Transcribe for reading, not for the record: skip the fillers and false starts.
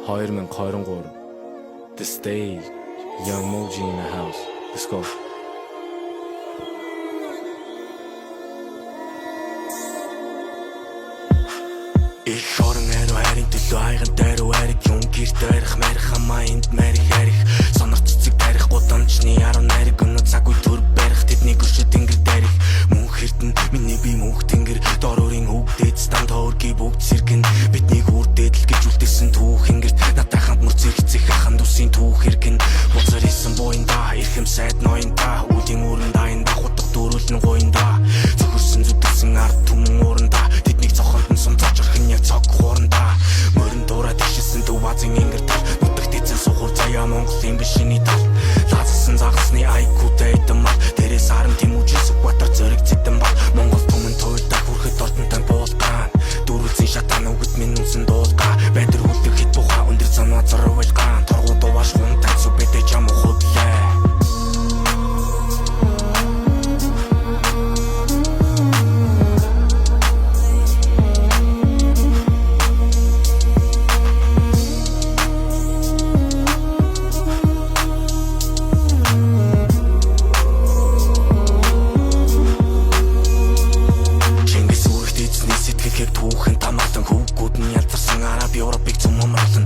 2023 The Stage, Young Moji in the house. Let's go. Ich орон хариу хайрын төлөө хайган дайруу хайрыг юм гэрт барих марих хамаа энд марих харих сонор цэцэг тарих гудамжны 10 найраг өнөө цагүй төр барих тэдний гөршөд тэнгэр дайрих мөнх эрдэн миний би мөнх тэнгэр дор өрийн хөвгдээд стан тоорги бүгд сэргэн бидний үрдээд л гэж үлдээсэн түүх ингэрт надтай хамт мөр зэрэгцэх аханд үсийн түүх хэргэн буцаар исэн буйнда эрхэм сайд ноёнда үүдийн өрөн дайнда хутга дөрүүлэн гойнда зөвхөрсөн зүтгэсэн ард түмэн ууранда тэднийг цохонд нь сумцаач орхин яг цог хууранда мөрөн дураад ишсэн төв азын ингэрт нутагт эзэн сухар заяа Монголын бишний тал лаазсан загасны айкутай эдэмар тэрээс харан тэмүүжсэн батар зэрэг зэдэн ба Монгол түмэн туйдаг хүрэхэд ортонтой буулгаан дөрвөлзэн шатан өгд минь үнсэн дуулгаа байтар үлдэх хэд бухаа өндөр санаа зорволгаан торгуу дувааш хүн тацу бэдэ жам худлаа Түүхэн тамаатан хөвгүүд нь ялзарсан Араб Европыг зүм амруулан